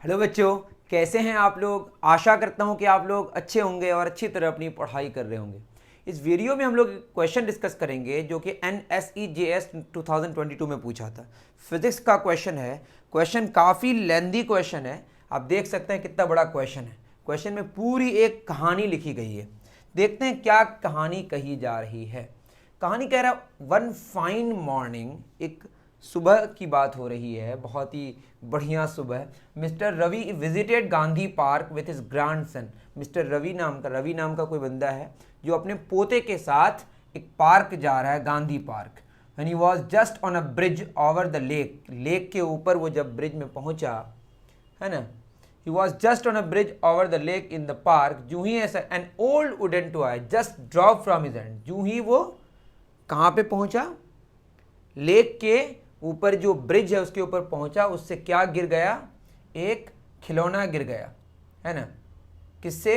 Hello बच्चों, कैसे हैं आप लोग। आशा करता हूं कि आप लोग अच्छे होंगे और अच्छी तरह अपनी पढ़ाई कर रहे होंगे। इस वीडियो में हम लोग क्वेश्चन डिस्कस करेंगे जो कि NSEJS 2022 में पूछा था। फिजिक्स का क्वेश्चन है। क्वेश्चन काफ़ी लेंदी क्वेश्चन है। आप देख सकते हैं कितना बड़ा क्वेश्चन है। क्वेश्चन में पूरी एक कहानी लिखी गई है। देखते हैं क्या कहानी कही जा रही है। कहानी कह रहा है वन फाइन मॉर्निंग, एक सुबह की बात हो रही है, बहुत ही बढ़िया सुबह। Mister Ravi visited Gandhi park with his grandson. Mister Ravi नाम का कोई बंदा है जो अपने पोते के साथ एक पार्क जा रहा है, Gandhi park. When he was just on a bridge over the lake, lake के ऊपर वो जब ब्रिज में पहुंचा, है ना, he was just on a bridge over the lake in the park, जूं ही ऐसा N old wooden toy just drop from his hand. जूं ही वो कहाँ पे पहुंचा, लेक के ऊपर जो ब्रिज है उसके ऊपर पहुंचा, उससे क्या गिर गया, एक खिलौना गिर गया, है ना। किससे?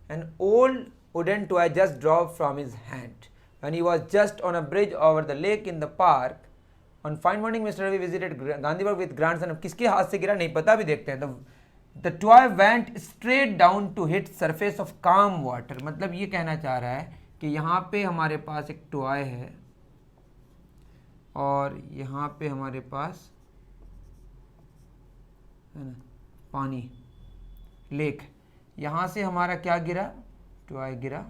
An old wooden toy just drop from his hand when he was just on a bridge over the lake in the park on fine morning mister Ravi visited Gandhi park with grandson. किसके हाथ से गिरा नहीं पता, भी देखते हैं। The toy went straight down to hit surface of calm water. मतलब ये कहना चाह रहा है कि यहाँ पे हमारे पास एक टॉय है और यहाँ पे हमारे पास, है ना, पानी, लेक। यहाँ से हमारा क्या गिरा, टॉय गिरा,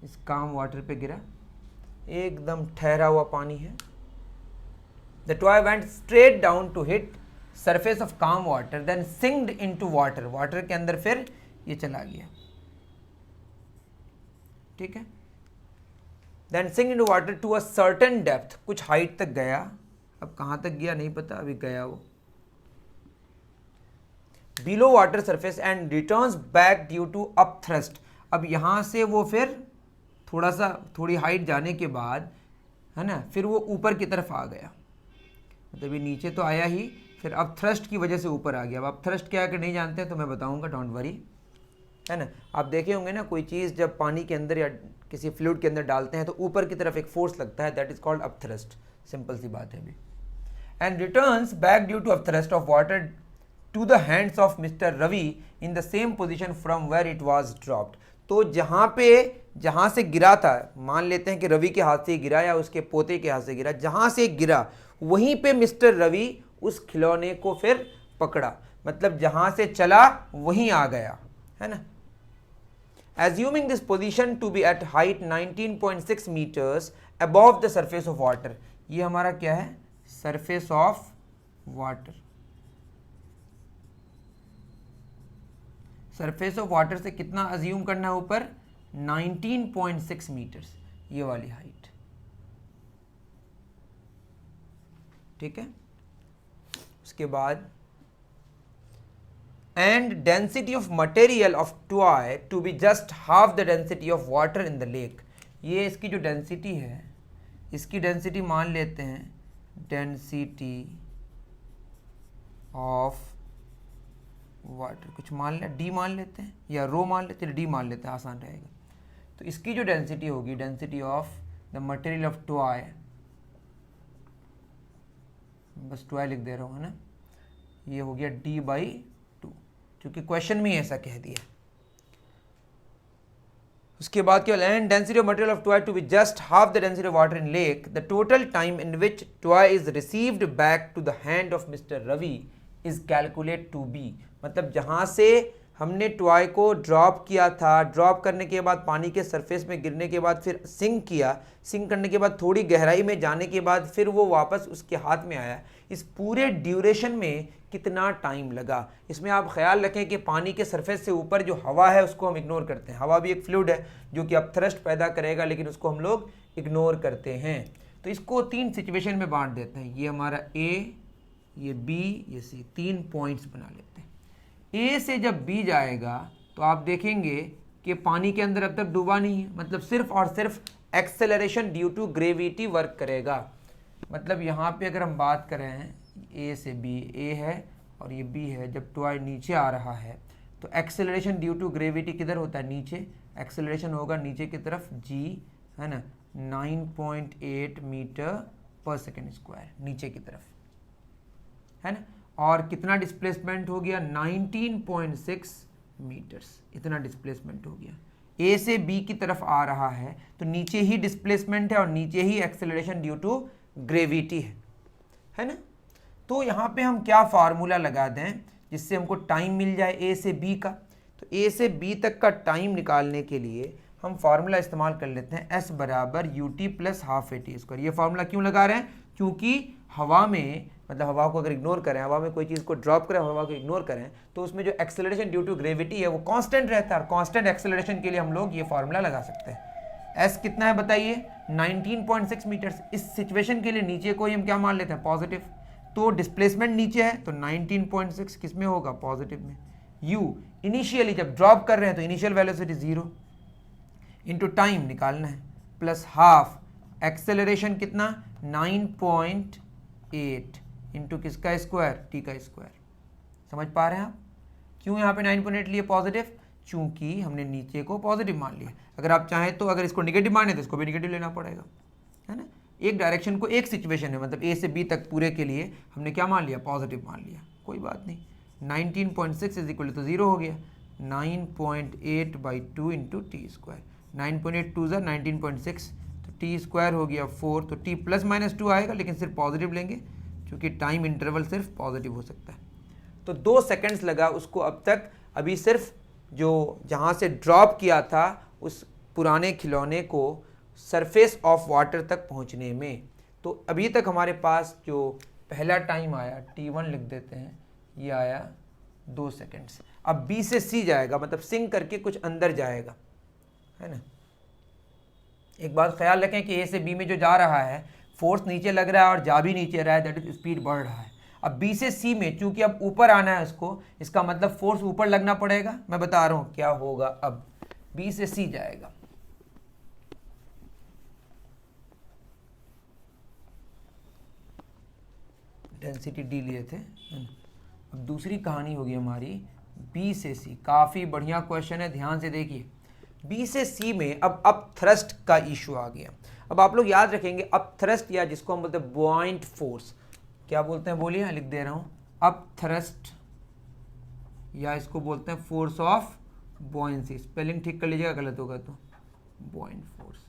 इस काम वाटर पे गिरा, एकदम ठहरा हुआ पानी है। The toy went straight down to hit surface of calm water then sinked into water. Water के अंदर फिर ये चला गया, ठीक है। Then sink into water to a certain depth, कुछ हाइट तक गया। अब कहाँ तक गया नहीं पता, अभी गया वो below water surface and returns back due to up thrust. अब यहाँ से वो फिर थोड़ी हाइट जाने के बाद, है ना, फिर वो ऊपर की तरफ आ गया। मतलब ये नीचे तो आया ही, फिर अप थ्रस्ट की वजह से ऊपर आ गया। अब अप थ्रस्ट क्या है कि नहीं जानते हैं तो मैं बताऊंगा, डोंट वरी, है ना। आप देखे होंगे ना, कोई चीज़ जब पानी के अंदर या किसी फ्लूइड के अंदर डालते हैं तो ऊपर की तरफ एक फोर्स लगता है, that is called upthrust. Simple सी बात है अभी। And returns back due to upthrust of water to the hands of mister Ravi in the same position from where it was dropped. तो जहाँ से गिरा था, मान लेते हैं कि रवि के हाथ से गिरा या उसके पोते के हाथ से गिरा, जहाँ से गिरा वहीं पे मिस्टर रवि उस खिलौने को फिर पकड़ा। मतलब जहाँ से चला वहीं आ गया, है ना। Assuming this position to be at height 19.6 meters above the surface of water, ये हमारा क्या है, surface of water। surface of water से कितना assume करना है ऊपर, 19.6 meters, ये वाली हाइट, ठीक है। उसके बाद and density of material of toy to be just half the density of water in the lake। ये इसकी जो डेंसिटी है, इसकी डेंसिटी मान लेते हैं डेंसिटी ऑफ वाटर, कुछ मान ले, डी मान लेते हैं या रो मान लेते हैं, डी मान लेते हैं, आसान रहेगा। तो इसकी जो डेंसिटी होगी, density of the material of toy, बस टॉय लिख दे रहा हूँ, है ना, ये हो गया डी बाई, क्योंकि क्वेश्चन में ही ऐसा कह दिया। उसके बाद केवल and density of material of toy to be just half the density of water in lake, the total time in which toy is received back to the hand of mister Ravi is calculate to be. मतलब जहां से हमने toy को drop किया था, drop करने के बाद पानी के सरफेस में गिरने के बाद फिर सिंक किया, सिंक करने के बाद थोड़ी गहराई में जाने के बाद फिर वो वापस उसके हाथ में आया, इस पूरे ड्यूरेशन में कितना टाइम लगा। इसमें आप ख्याल रखें कि पानी के सरफेस से ऊपर जो हवा है उसको हम इग्नोर करते हैं। हवा भी एक फ्लूइड है जो कि अपथ्रस्ट पैदा करेगा, लेकिन उसको हम लोग इग्नोर करते हैं। तो इसको 3 सिचुएशन में बांट देते हैं। ये हमारा ए, ये बी, ये सी, 3 पॉइंट्स बना लेते हैं। ए से जब बी जाएगा तो आप देखेंगे कि पानी के अंदर अब तक डूबा नहीं है, मतलब सिर्फ और सिर्फ acceleration due to gravity work करेगा। मतलब यहाँ पे अगर हम बात करें ए से बी, ए है और ये बी है, जब टॉय नीचे आ रहा है तो एक्सेलरेशन ड्यू टू ग्रेविटी किधर होता है, नीचे। एक्सेलरेशन होगा नीचे की तरफ, जी, है ना, 9.8 मीटर पर सेकेंड स्क्वायर नीचे की तरफ, है ना। और कितना डिस्प्लेसमेंट हो गया 19.6 मीटर्स, इतना डिस्प्लेसमेंट हो गया। ए से बी की तरफ आ रहा है तो नीचे ही डिस्प्लेसमेंट है और नीचे ही एक्सेलरेशन ड्यू टू ग्रेविटी है ना। तो यहाँ पे हम क्या फार्मूला लगा दें जिससे हमको टाइम मिल जाए ए से बी का। तो ए से बी तक का टाइम निकालने के लिए हम फार्मूला इस्तेमाल कर लेते हैं एस बराबर U T plus half A T square. ये फार्मूला क्यों लगा रहे हैं? क्योंकि हवा में, मतलब हवा को अगर इग्नोर करें, हवा में कोई चीज़ को ड्रॉप करें, हवा को इग्नोर करें, तो उसमें जो एक्सेलरेशन ड्यू टू ग्रेविटी है वो कांस्टेंट रहता है। और कांस्टेंट एक्सेलरेशन के लिए हम लोग ये फार्मूला लगा सकते हैं। एस कितना है बताइए? 19.6 मीटर्स। इस सिचुएशन के लिए नीचे को हम क्या मान लेते हैं? पॉजिटिव। तो डिस्प्लेसमेंट नीचे है तो 19.6 किस में होगा? पॉजिटिव में। यू इनिशियली जब ड्रॉप कर रहे हैं तो इनिशियल वेलोसिटी 0 इंटू टाइम निकालना है प्लस हाफ एक्सेलरेशन कितना 9.8 इंटू किसका स्क्वायर? टी का स्क्वायर। समझ पा रहे हैं आप क्यों यहाँ पे 9.8 लिए पॉजिटिव? चूंकि हमने नीचे को पॉजिटिव मान लिया। अगर आप चाहें तो अगर इसको निगेटिव माने तो इसको भी निगेटिव लेना पड़ेगा, है ना। एक डायरेक्शन को एक सिचुएशन है, मतलब ए से बी तक पूरे के लिए हमने क्या मान लिया? पॉजिटिव मान लिया, कोई बात नहीं। 19.6 इज इक्वल टू 0 हो गया। 9.8/2 इंटू टी स्क्वायर। 9.8 2 ज़ा 19.6, तो टी स्क्वायर हो गया 4। तो टी प्लस माइनस 2 आएगा, लेकिन सिर्फ पॉजिटिव लेंगे क्योंकि टाइम इंटरवल सिर्फ पॉजिटिव हो सकता है। तो 2 सेकेंड्स लगा उसको अब तक, अभी सिर्फ जो जहाँ से ड्रॉप किया था उस पुराने खिलौने को सरफेस ऑफ वाटर तक पहुँचने में। तो अभी तक हमारे पास जो पहला टाइम आया t1 लिख देते हैं, ये आया 2 सेकेंड्स। अब B से C जाएगा, मतलब सिंक करके कुछ अंदर जाएगा, है ना। एक बात ख्याल रखें कि A से B में जो जा रहा है फोर्स नीचे लग रहा है और जा भी नीचे रहा है, दैट इज स्पीड बढ़ रहा है। अब B से C में चूंकि अब ऊपर आना है इसको, इसका मतलब फोर्स ऊपर लगना पड़ेगा। मैं बता रहा हूं क्या होगा। अब B से C जाएगा, डेंसिटी D लिए थे। अब दूसरी कहानी होगी हमारी B से C। काफ़ी बढ़िया क्वेश्चन है, ध्यान से देखिए। B से C में अब थ्रस्ट का इशू आ गया। अब आप लोग याद रखेंगे अप थ्रस्ट, या जिसको हम बोलते हैं बॉइंट फोर्स, क्या बोलते हैं बोलिए? लिख दे रहा हूँ, अप थ्रस्ट, या इसको बोलते हैं फोर्स ऑफ बॉयंसी। स्पेलिंग ठीक कर लीजिएगा, गलत होगा तो। बॉइंट फोर्स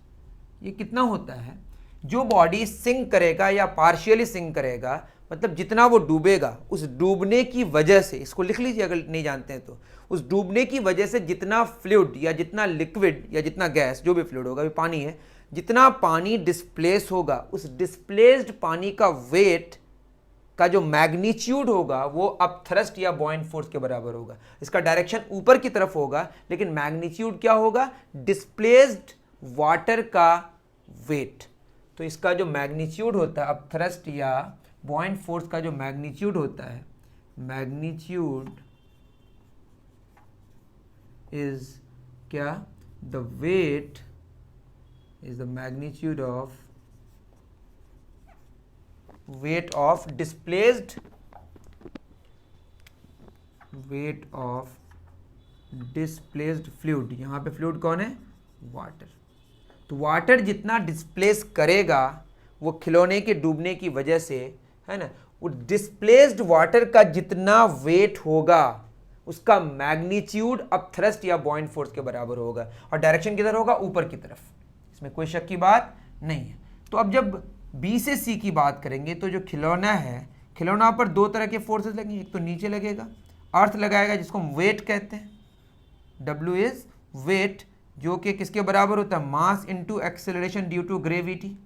ये कितना होता है? जो बॉडी सिंक करेगा या पार्शियली सिंक करेगा, मतलब जितना वो डूबेगा, उस डूबने की वजह से, इसको लिख लीजिए अगर नहीं जानते हैं तो, उस डूबने की वजह से जितना फ्लूइड या जितना लिक्विड या जितना गैस, जो भी फ्लूइड होगा, भी पानी है, जितना पानी डिस्प्लेस होगा, उस डिस्प्लेस्ड पानी का वेट का जो मैग्नीट्यूड होगा वो अप थ्रस्ट या बॉइंट फोर्स के बराबर होगा। इसका डायरेक्शन ऊपर की तरफ होगा, लेकिन मैग्नीट्यूड क्या होगा? डिस्प्लेस्ड वाटर का वेट। तो इसका जो मैग्नीट्यूड होता है अप थ्रस्ट या बॉइंट फोर्स का जो मैग्नीट्यूड होता है, मैग्नीट्यूड इज क्या? The weight is the magnitude of weight of displaced fluid। यहां पे फ्लूइड कौन है? वाटर। तो वाटर जितना डिस्प्लेस करेगा वो खिलौने के डूबने की वजह से, है ना, वो डिस्प्लेस्ड वाटर का जितना वेट होगा उसका मैग्नीट्यूड अप थ्रस्ट या बॉइंट फोर्स के बराबर होगा। और डायरेक्शन किधर होगा? ऊपर की तरफ। इसमें कोई शक की बात नहीं है। तो अब जब B से C की बात करेंगे तो जो खिलौना है, खिलौना पर 2 तरह के फोर्सेस लगेंगे। एक तो नीचे लगेगा, अर्थ लगाएगा, जिसको हम वेट कहते हैं। W इज वेट, जो कि किसके बराबर होता है? Mass into acceleration due to gravity.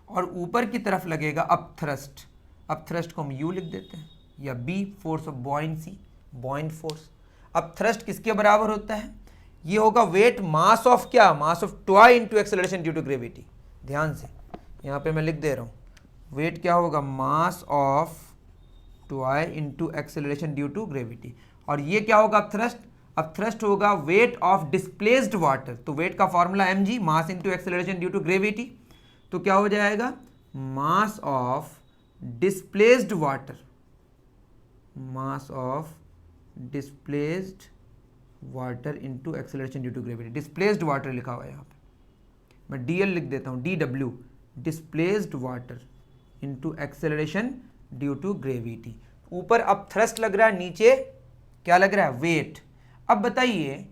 और ऊपर की तरफ लगेगा अप थ्रस्ट। अप थ्रस्ट को हम U लिख देते हैं, या B, force of buoyancy, बॉइंट force. Up thrust किसके बराबर होता है? ये होगा वेट मास ऑफ क्या? Mass of toy into acceleration due to gravity. ध्यान से यहाँ पे मैं लिख दे रहा हूँ, वेट क्या होगा? Mass of toy into acceleration due to gravity. और ये क्या होगा? अब थ्रस्ट। अब थ्रस्ट होगा वेट ऑफ डिस्प्लेस्ड वाटर। तो वेट का formula mg, mass into acceleration due to gravity. तो क्या हो जाएगा? Mass of displaced water, mass of displaced water into acceleration due to gravity. Displaced water लिखा हुआ है यहाँ पे, मैं dl लिख देता हूँ, dw, displaced water into acceleration due to gravity. ऊपर अब थ्रस्ट लग रहा है, नीचे क्या लग रहा है, वेट। अब बताइए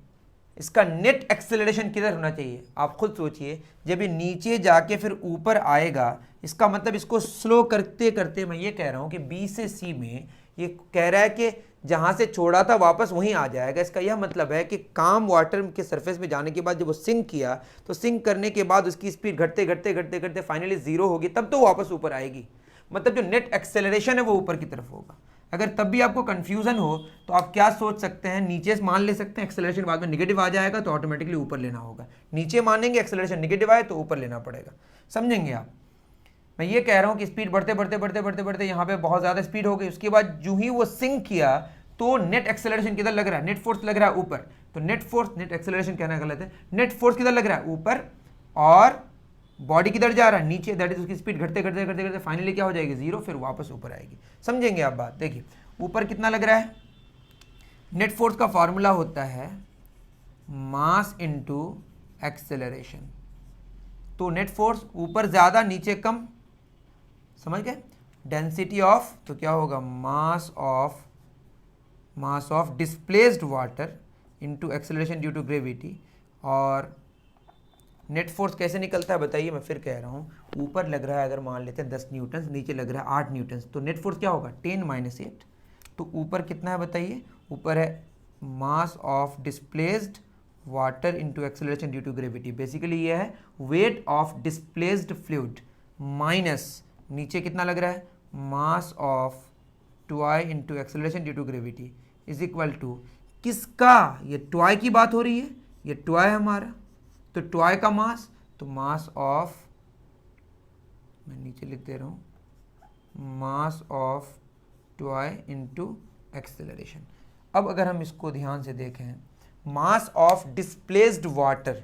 इसका नेट एक्सेलरेशन किधर होना चाहिए, आप खुद सोचिए। जब ये नीचे जाके फिर ऊपर आएगा, इसका मतलब इसको स्लो करते करते मैं ये कह रहा हूँ कि बी से सी में ये कह रहा है कि जहाँ से छोड़ा था वापस वहीं आ जाएगा। इसका यह मतलब है कि काम वाटर के सरफेस में जाने के बाद जब वो सिंक किया तो सिंक करने के बाद उसकी स्पीड घटते घटते घटते घटते फाइनली जीरो होगी, तब तो वापस ऊपर आएगी। मतलब जो नेट एक्सेलरेशन है वो ऊपर की तरफ होगा। अगर तब भी आपको कंफ्यूजन हो तो आप क्या सोच सकते हैं, नीचे मान ले सकते हैं एक्सेलरेशन बाद में निगेटिव आ जाएगा तो ऑटोमेटिकली ऊपर लेना होगा। नीचे मानेंगे एक्सेलरेशन निगेटिव आए तो ऊपर लेना पड़ेगा। समझेंगे आप? मैं ये कह रहा हूँ कि स्पीड बढ़ते बढ़ते बढ़ते बढ़ते बढ़ते यहाँ पे बहुत ज़्यादा स्पीड हो गई, उसके बाद जो ही वो सिंक किया तो नेट एक्सेलरेशन किधर लग रहा है, नेट फोर्स लग रहा है ऊपर। तो नेट फोर्स, नेट एक्सेलरेशन कहना गलत है, नेट फोर्स किधर लग रहा है, ऊपर, और बॉडी किधर जा रहा है, नीचे। दैट इज उसकी स्पीड घटते घटते घटते घटते फाइनली क्या हो जाएगी, जीरो, फिर वापस ऊपर आएगी। समझेंगे आप बात? देखिए ऊपर कितना लग रहा है, नेट फोर्स का फॉर्मूला होता है मास इनटू एक्सेलरेशन। तो नेट फोर्स ऊपर ज़्यादा नीचे कम, समझ गए। डेंसिटी ऑफ, तो क्या होगा, mass of displaced water into acceleration due to gravity. और नेट फोर्स कैसे निकलता है बताइए, मैं फिर कह रहा हूँ। ऊपर लग रहा है अगर मान लेते हैं 10 न्यूटन, नीचे लग रहा है 8 न्यूटन, तो नेट फोर्स क्या होगा, 10 - 8। तो ऊपर कितना है बताइए, ऊपर है mass of displaced water into acceleration due to gravity. Basically ये है weight of displaced fluid minus नीचे कितना लग रहा है, mass of toy into acceleration due to gravity is equal to किसका, ये टॉय की बात हो रही है, ये टॉय है हमारा, तो टॉय का मास, तो मास ऑफ, मैं नीचे लिख दे रहा हूँ, मास ऑफ टॉय इनटू एक्सेलरेशन। अब अगर हम इसको ध्यान से देखें, मास ऑफ डिस्प्लेस्ड वाटर,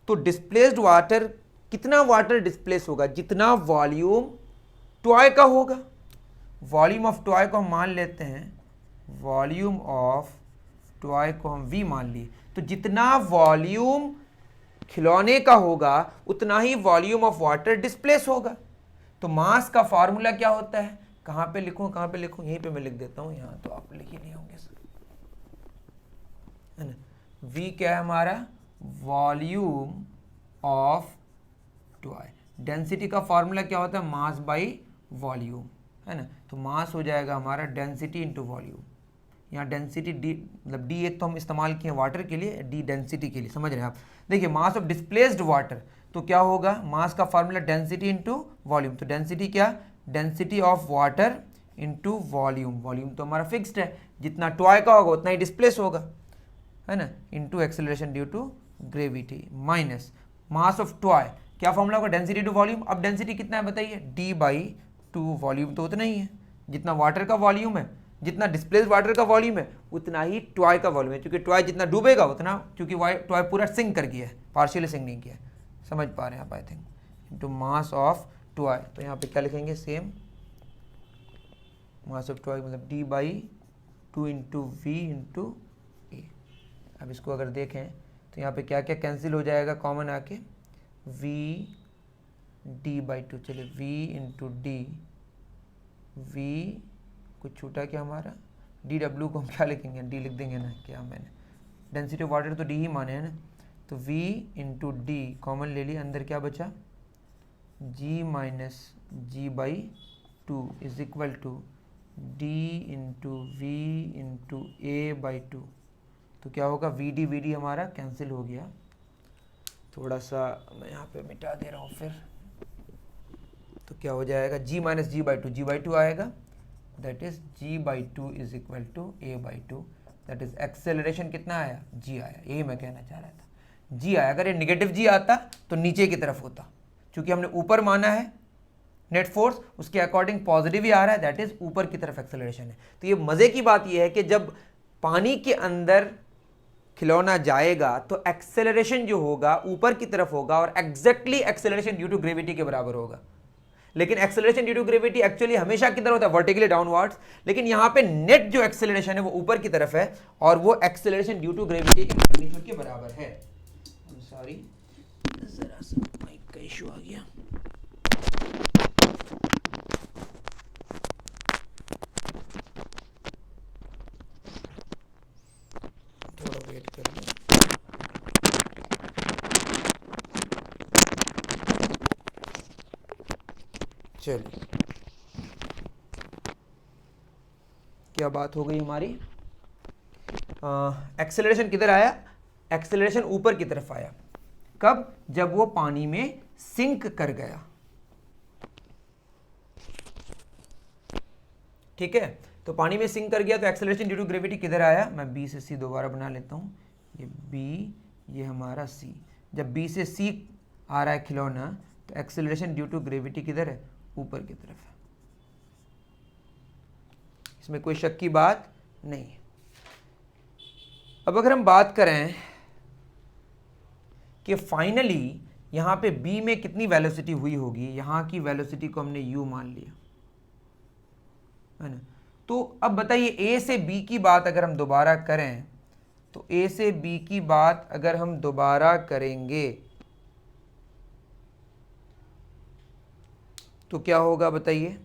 तो डिस्प्लेस्ड वाटर, कितना वाटर डिस्प्लेस होगा, जितना वॉल्यूम टॉय का होगा। वॉल्यूम ऑफ टॉय को हम मान लेते हैं, वॉल्यूम ऑफ टॉय को हम v मान लिए, तो जितना वॉल्यूम खिलौने का होगा उतना ही वॉल्यूम ऑफ वाटर डिस्प्लेस होगा। तो मास का फॉर्मूला क्या होता है, कहाँ पे लिखूं, कहाँ पे लिखूं, यहीं पे मैं लिख देता हूँ, यहाँ तो आप लिख ही नहीं होंगे सर, है ना। v क्या है हमारा, वॉल्यूम ऑफ टॉय। डेंसिटी का फॉर्मूला क्या होता है, मास बाई वॉल्यूम, है ना। तो मास हो जाएगा हमारा डेंसिटी इंटू वॉल्यूम। यहाँ डेंसिटी डी, मतलब डी एक तो हम इस्तेमाल किए वाटर के लिए, डी डेंसिटी के लिए, समझ रहे हैं आप। देखिए मास ऑफ डिस्प्लेस्ड वाटर, तो क्या होगा, मास का फॉर्मूला डेंसिटी इंटू वॉल्यूम। तो डेंसिटी क्या, density of water into volume. Volume तो हमारा फिक्स्ड है, जितना टॉय का होगा उतना ही डिस्प्लेस होगा, है ना, into acceleration due to gravity minus mass of toy, क्या फॉर्मूला होगा, डेंसिटी टू वॉल्यूम। अब डेंसिटी कितना है बताइए, d/2, वॉल्यूम तो उतना ही है, जितना वाटर का वॉल्यूम है, जितना डिस्प्लेस वाटर का वॉल्यूम है उतना ही टॉय का वॉल्यूम है, क्योंकि टॉय जितना डूबेगा उतना, क्योंकि टॉय पूरा सिंक कर गया है, पार्शियली सिंक नहीं किया है। समझ पा रहे हैं आप I think, into mass of toy. तो यहाँ पे क्या लिखेंगे, सेम मास ऑफ टॉय मतलब d/2 इंटू वी इंटू ए। अब इसको अगर देखें तो यहाँ पे क्या क्या कैंसिल हो जाएगा कॉमन आके, v d/2, चलिए v इंटू डी, v कुछ छूटा क्या हमारा, dw को हम क्या लिखेंगे, d लिख देंगे ना, क्या मैंने डेंसिटी ऑफ वाटर तो d ही माने हैं ना, तो v इंटू डी कॉमन ले लिया, अंदर क्या बचा, g minus g/2 is equal to d into v into a/2। तो क्या होगा, vd हमारा कैंसिल हो गया। थोड़ा सा मैं यहाँ पे मिटा दे रहा हूँ फिर, तो क्या हो जाएगा, g माइनस g/2 आएगा, that is g/2 is equal to a/2। That is acceleration कितना आया, g आया, यही मैं कहना चाह रहा था, g आया। अगर ये निगेटिव g आता तो नीचे की तरफ होता, क्योंकि हमने ऊपर माना है नेट फोर्स, उसके अकॉर्डिंग पॉजिटिव ही आ रहा है, दैट इज ऊपर की तरफ एक्सेलरेशन है। तो ये मजे की बात ये है कि जब पानी के अंदर खिलौना जाएगा तो एक्सेलरेशन जो होगा ऊपर की तरफ होगा, और exactly acceleration due to gravity के बराबर होगा। लेकिन acceleration due to gravity actually हमेशा किधर होता है, वर्टिकली डाउनवर्ड्स, लेकिन यहाँ पे नेट जो एक्सेलरेशन है वो ऊपर की तरफ है, और वो एक्सेलरेशन ड्यू टू ग्रेविटी के मैग्नीट्यूड के बराबर है। सॉरी, जरा सा माइक का इशू आ गया। चलिए, क्या बात हो गई हमारी। एक्सेलरेशन किधर आया, एक्सेलरेशन ऊपर की तरफ आया। कब, जब वो पानी में सिंक कर गया। ठीक है, तो पानी में सिंक कर गया तो एक्सेलरेशन ड्यू टू ग्रेविटी किधर आया, मैं बी से सी दोबारा बना लेता हूं, ये बी, ये हमारा सी। जब बी से सी आ रहा है खिलौना, तो एक्सेलरेशन ड्यू टू ग्रेविटी किधर है, ऊपर की तरफ है। इसमें कोई शक की बात नहीं है। अब अगर हम बात करें कि फाइनली यहां पे बी में कितनी वेलोसिटी हुई होगी, यहां की वेलोसिटी को हमने u मान लिया है ना। तो अब बताइए ए से बी की बात अगर हम दोबारा करें, तो ए से बी की बात अगर हम दोबारा करेंगे तो क्या होगा बताइए।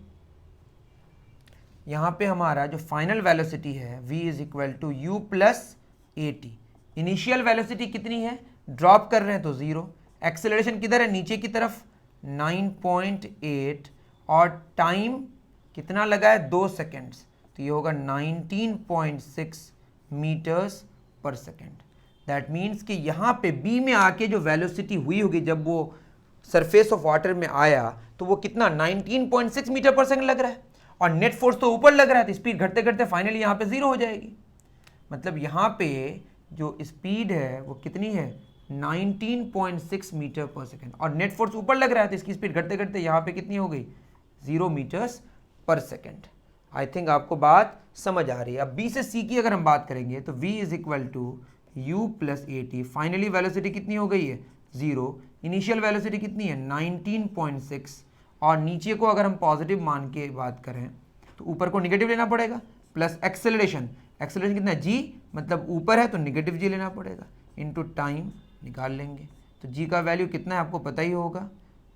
यहां पे हमारा जो फाइनल वेलोसिटी है v is equal to u plus a t. Initial velocity कितनी है, ड्रॉप कर रहे हैं तो 0। एक्सेलरेशन किधर है, नीचे की तरफ 9.8, और टाइम कितना लगा है, 2 सेकेंड्स, तो ये होगा 19.6 मीटर्स पर सेकेंड। दैट मीन्स कि यहाँ पे बी में आके जो वेलोसिटी हुई होगी जब वो सरफेस ऑफ वाटर में आया, तो वो कितना 19.6 मीटर पर सेकेंड लग रहा है, और नेट फोर्स तो ऊपर लग रहा है, तो स्पीड घटते घटते फाइनली यहाँ पे 0 हो जाएगी। मतलब यहाँ पे जो स्पीड है वो कितनी है, 19.6 मीटर पर सेकेंड, और नेट फोर्स ऊपर लग रहा है, तो इसकी स्पीड घटते घटते यहाँ पे कितनी हो गई, 0 मीटर्स पर सेकेंड। आई थिंक आपको बात समझ आ रही है। अब बी से सी की अगर हम बात करेंगे तो v is equal to u plus a t. Finally velocity कितनी हो गई है, 0। इनिशियल वेलोसिटी कितनी है, 19.6, और नीचे को अगर हम पॉजिटिव मान के बात करें तो ऊपर को निगेटिव लेना पड़ेगा, प्लस एक्सेलरेशन, एक्सेलरेशन कितना है, g, मतलब ऊपर है तो निगेटिव g लेना पड़ेगा, इनटू टाइम निकाल लेंगे। तो g का वैल्यू कितना है आपको पता ही होगा,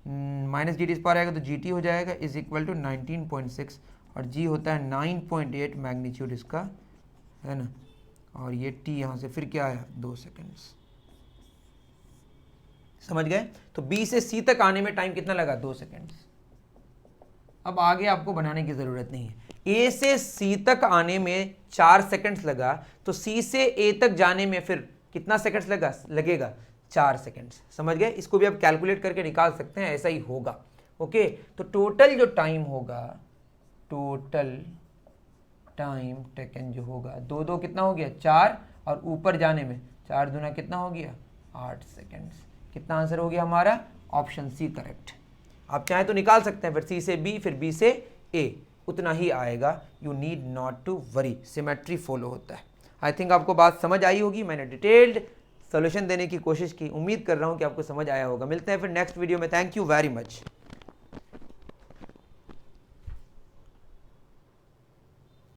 माइनस जी टी पर आएगा तो जी टी हो जाएगा, इज इक्वल टू 19.6, और g होता है 9.8 मैग्नीट्यूड इसका, है ना, और ये t यहाँ से फिर क्या आया, 2 सेकेंड्स। समझ गए। तो b से c तक आने में टाइम कितना लगा, 2 सेकेंड्स। अब आगे आपको बनाने की ज़रूरत नहीं है। a से c तक आने में 4 सेकेंड्स लगा, तो c से a तक जाने में फिर कितना सेकेंड्स लगेगा, 4 सेकेंड्स। समझ गए। इसको भी आप कैलकुलेट करके निकाल सकते हैं, ऐसा ही होगा। ओके, तो टोटल जो टाइम होगा, टोटल टाइम टेकन जो होगा, 2 कितना हो गया, 4, और ऊपर जाने में 4 दूना कितना हो गया, 8 सेकेंड्स। कितना आंसर हो गया हमारा, ऑप्शन सी करेक्ट। आप चाहें तो निकाल सकते हैं, फिर सी से बी, फिर बी से ए, उतना ही आएगा। You need not to worry, symmetry follow होता है। आई थिंक आपको बात समझ आई होगी। मैंने डिटेल्ड सोल्यूशन देने की कोशिश की, उम्मीद कर रहा हूँ कि आपको समझ आया होगा। मिलते हैं फिर नेक्स्ट वीडियो में। Thank you very much.